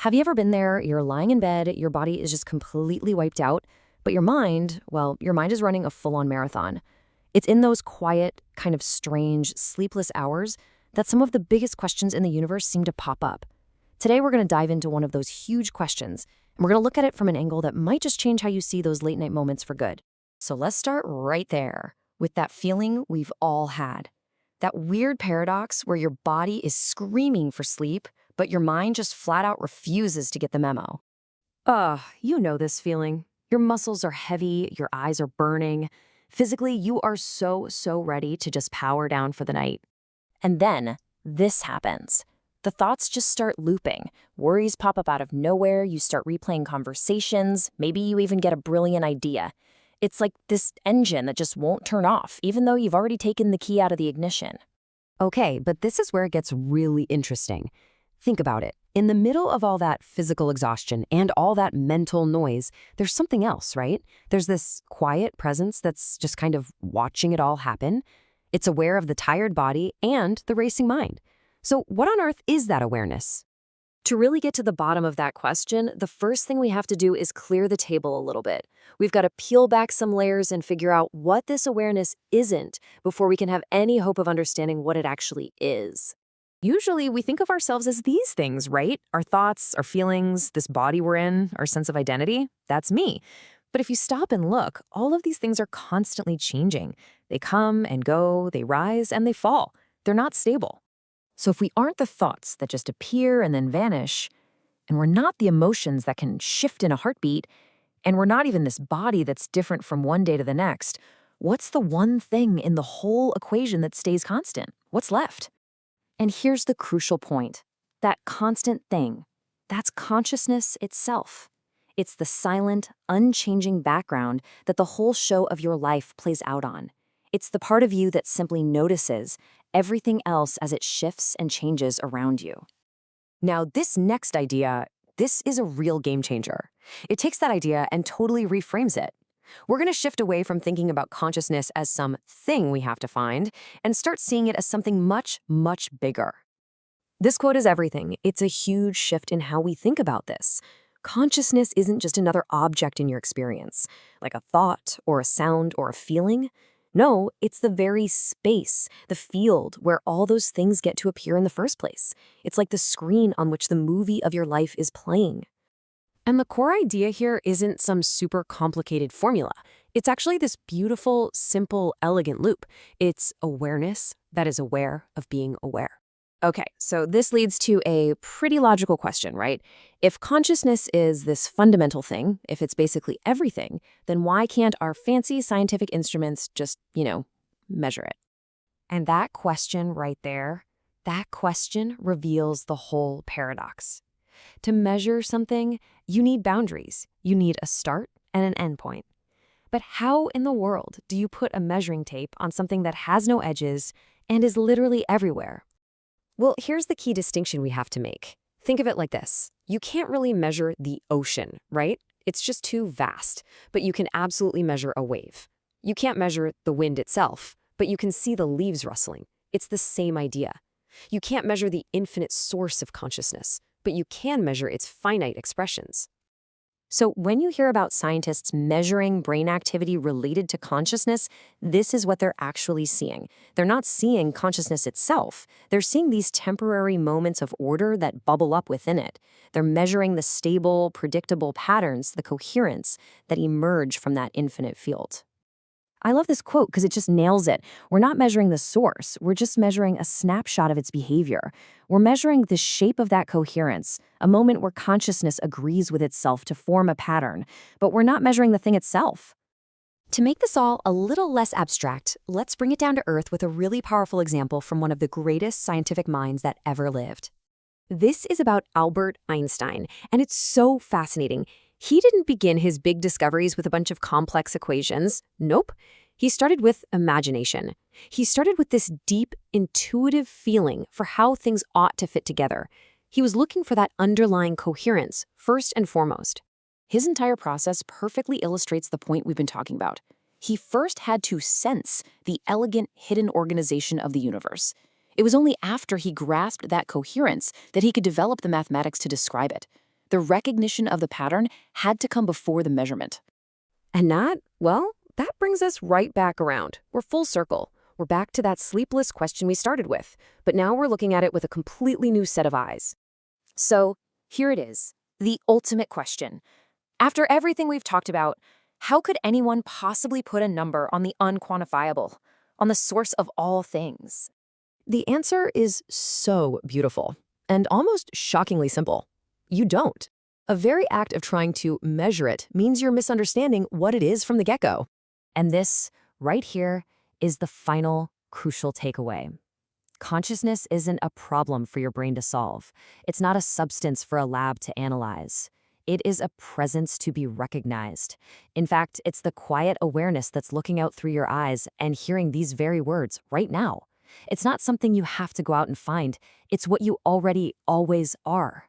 Have you ever been there? You're lying in bed, your body is just completely wiped out, but your mind, well, your mind is running a full-on marathon. It's in those quiet, kind of strange, sleepless hours that some of the biggest questions in the universe seem to pop up. Today, we're going to dive into one of those huge questions, and we're going to look at it from an angle that might just change how you see those late-night moments for good. So let's start right there, with that feeling we've all had. That weird paradox where your body is screaming for sleep, but your mind just flat out refuses to get the memo. You know this feeling. Your muscles are heavy, your eyes are burning. Physically, you are so ready to just power down for the night. And then, this happens. The thoughts just start looping. Worries pop up out of nowhere, you start replaying conversations, maybe you even get a brilliant idea. It's like this engine that just won't turn off, even though you've already taken the key out of the ignition. Okay, but this is where it gets really interesting. Think about it. In the middle of all that physical exhaustion and all that mental noise, there's something else, right? There's this quiet presence that's just kind of watching it all happen. It's aware of the tired body and the racing mind. So what on earth is that awareness? To really get to the bottom of that question, the first thing we have to do is clear the table a little bit. We've got to peel back some layers and figure out what this awareness isn't before we can have any hope of understanding what it actually is. Usually we think of ourselves as these things, right? Our thoughts, our feelings, this body we're in, our sense of identity, that's me. But if you stop and look, all of these things are constantly changing. They come and go, they rise and they fall. They're not stable. So if we aren't the thoughts that just appear and then vanish, and we're not the emotions that can shift in a heartbeat, and we're not even this body that's different from one day to the next, what's the one thing in the whole equation that stays constant? What's left? And here's the crucial point. That constant thing, that's consciousness itself. It's the silent, unchanging background that the whole show of your life plays out on. It's the part of you that simply notices everything else as it shifts and changes around you. Now, this next idea, this is a real game changer. It takes that idea and totally reframes it. We're going to shift away from thinking about consciousness as some thing we have to find and start seeing it as something much bigger. This quote is everything. It's a huge shift in how we think about this. Consciousness isn't just another object in your experience, like a thought or a sound or a feeling. No, it's the very space, the field where all those things get to appear in the first place. It's like the screen on which the movie of your life is playing. And the core idea here isn't some super complicated formula. It's actually this beautiful, simple, elegant loop. It's awareness that is aware of being aware. Okay, so this leads to a pretty logical question, right? If consciousness is this fundamental thing, if it's basically everything, then why can't our fancy scientific instruments just, measure it? And that question right there, that question reveals the whole paradox. To measure something, you need boundaries. You need a start and an end point. But how in the world do you put a measuring tape on something that has no edges and is literally everywhere? Well, here's the key distinction we have to make. Think of it like this. You can't really measure the ocean, right? It's just too vast, but you can absolutely measure a wave. You can't measure the wind itself, but you can see the leaves rustling. It's the same idea. You can't measure the infinite source of consciousness, but you can measure its finite expressions. So when you hear about scientists measuring brain activity related to consciousness, this is what they're actually seeing. They're not seeing consciousness itself. They're seeing these temporary moments of order that bubble up within it. They're measuring the stable, predictable patterns, the coherence that emerge from that infinite field. I love this quote because it just nails it. We're not measuring the source. We're just measuring a snapshot of its behavior. We're measuring the shape of that coherence, a moment where consciousness agrees with itself to form a pattern, but we're not measuring the thing itself. To make this all a little less abstract, let's bring it down to earth with a really powerful example from one of the greatest scientific minds that ever lived. This is about Albert Einstein, and it's so fascinating. He didn't begin his big discoveries with a bunch of complex equations. Nope. He started with imagination. He started with this deep, intuitive feeling for how things ought to fit together. He was looking for that underlying coherence, first and foremost. His entire process perfectly illustrates the point we've been talking about. He first had to sense the elegant, hidden organization of the universe. It was only after he grasped that coherence that he could develop the mathematics to describe it. The recognition of the pattern had to come before the measurement. And that brings us right back around. We're full circle. We're back to that sleepless question we started with, but now we're looking at it with a completely new set of eyes. So here it is, the ultimate question. After everything we've talked about, how could anyone possibly put a number on the unquantifiable, on the source of all things? The answer is so beautiful and almost shockingly simple. You don't. A very act of trying to measure it means you're misunderstanding what it is from the get-go. And this, right here, is the final crucial takeaway. Consciousness isn't a problem for your brain to solve. It's not a substance for a lab to analyze. It is a presence to be recognized. In fact, it's the quiet awareness that's looking out through your eyes and hearing these very words right now. It's not something you have to go out and find. It's what you already always are.